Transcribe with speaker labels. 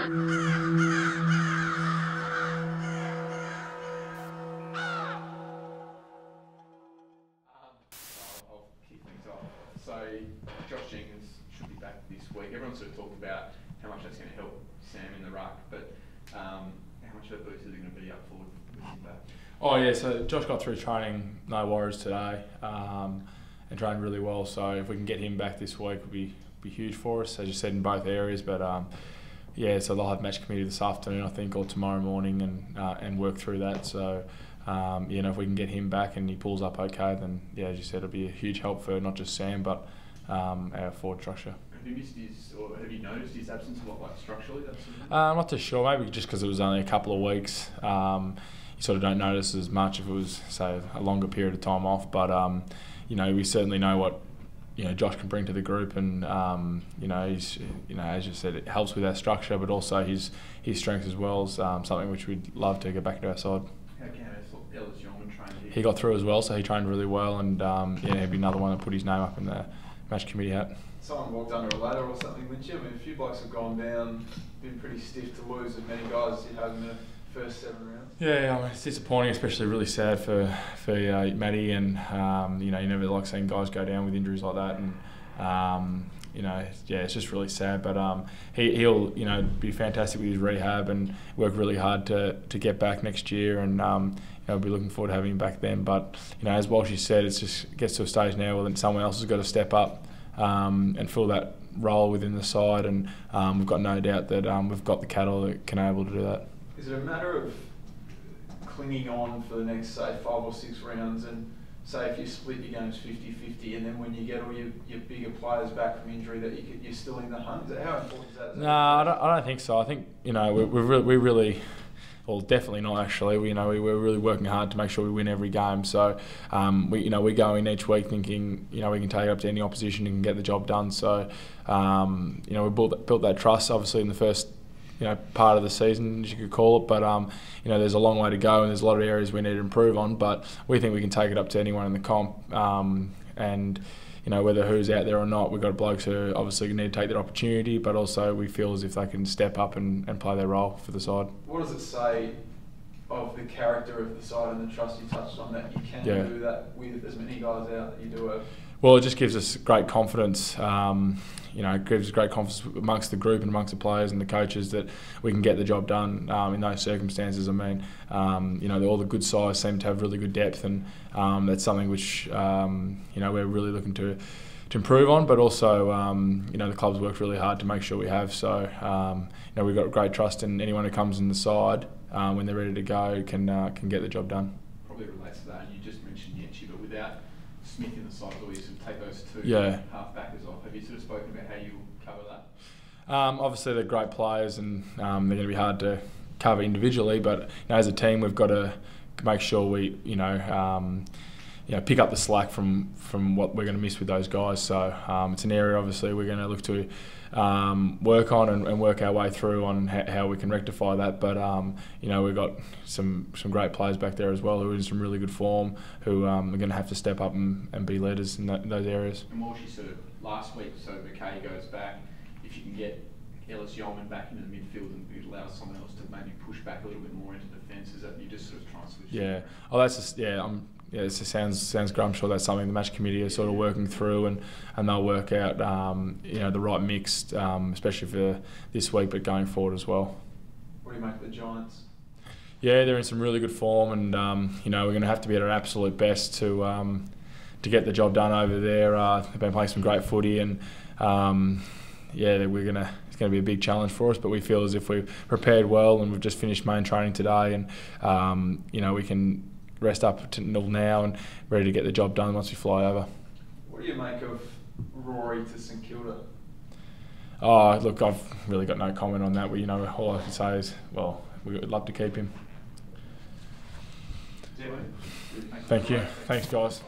Speaker 1: kick things off. So Josh Jenkins should be back this week. Everyone's sort of talked about how much that's going to help Sam in the ruck, but how much of a boost is it going to be up forward with him back?
Speaker 2: Oh yeah, so Josh got through training, no worries today, and trained really well. So if we can get him back this week, it'll be huge for us, as you said, in both areas. But yeah, so they'll have match committee this afternoon, I think, or tomorrow morning, and work through that. So you know, if we can get him back and he pulls up okay, then yeah, as you said, it'll be a huge help for not just Sam but our forward structure.
Speaker 1: Have you missed his, or have you noticed his absence a lot, like structurally?
Speaker 2: I'm not too sure. Maybe just because it was only a couple of weeks. You sort of don't notice as much if it was, say, a longer period of time off. But you know, we certainly know what Josh can bring to the group, and you know, he's, as you said, it helps with our structure, but also his strengths as well is something which we'd love to get back into our side.
Speaker 1: How can Ellis Yeoman train?
Speaker 2: He got through as well, so he trained really well, and yeah, he'd be another one that put his name up in the match committee hat.
Speaker 3: Someone walked under a ladder or something, Lynch. I mean, a few blokes have gone down, been pretty stiff to lose as many guys as you had in the first 7 rounds.
Speaker 2: Yeah, I mean, it's disappointing, especially really sad for Matty, and you know, you never like seeing guys go down with injuries like that, and you know, yeah, it's just really sad. But he'll be fantastic with his rehab and work really hard to get back next year, and I'll be looking forward to having him back then. But as Walshy said, it gets to a stage now where someone else has got to step up and fill that role within the side, and we've got no doubt that we've got the cattle that can able to do that.
Speaker 3: Is it a matter of clinging on for the next, say, 5 or 6 rounds, and say if you split your games 50-50, and then when you get all your bigger players back from injury, that you're still in the hunt? How important is that?
Speaker 2: No, I don't think so. I think we really. Well, definitely not actually. We're really working hard to make sure we win every game. So we go in each week thinking we can take it up to any opposition and get the job done. So we built that trust obviously in the first part of the season, as you could call it. But there's a long way to go, and there's a lot of areas we need to improve on. But we think we can take it up to anyone in the comp, and whether who's out there or not, we've got blokes who obviously need to take their opportunity, but also we feel as if they can step up and play their role for the side.
Speaker 3: What does it say of the character of the side and the trust you touched on, that you can do that with as many guys out that you do have?
Speaker 2: Well, it just gives us great confidence. It gives us great confidence amongst the group and amongst the players and the coaches that we can get the job done in those circumstances. I mean, all the good sides seem to have really good depth, and that's something which we're really looking to improve on. But also, the club's worked really hard to make sure we have. So, we've got great trust in anyone who comes in the side when they're ready to go can get the job done.
Speaker 1: Probably relates to that. And you just mentioned Yenchi, but without Smith in the side, or you sort of take those two half-backers off. Have you sort of spoken about how you'll cover that?
Speaker 2: Obviously, they're great players, and they're going to be hard to cover individually. But as a team, we've got to make sure we, pick up the slack from what we're going to miss with those guys. So it's an area, obviously, we're going to look to work on and work our way through on how we can rectify that. But we've got some great players back there as well who are in some really good form, who are going to have to step up and be leaders in those areas.
Speaker 1: And Walshy sort of last week, so McKay goes back. If you can get Ellis Yeoman back into the midfield, and it allows someone else to maybe push back a little bit more into defence, is that you just sort of try and switch?
Speaker 2: Yeah. Oh, that's just it sounds great. I'm sure that's something the match committee are sort of working through, and they'll work out the right mix, especially for this week, but going forward as well.
Speaker 3: What do you make of the Giants?
Speaker 2: Yeah, they're in some really good form, and we're going to have to be at our absolute best to get the job done over there. They've been playing some great footy, and it's going to be a big challenge for us. But we feel as if we've prepared well, and we've just finished main training today, and we can rest up until now and ready to get the job done once we fly over.
Speaker 3: What do you make of Rory to St Kilda?
Speaker 2: Oh, look, I've really got no comment on that. All I can say is, well, we would love to keep him.
Speaker 3: Yeah.
Speaker 2: Thank you. Thanks, guys.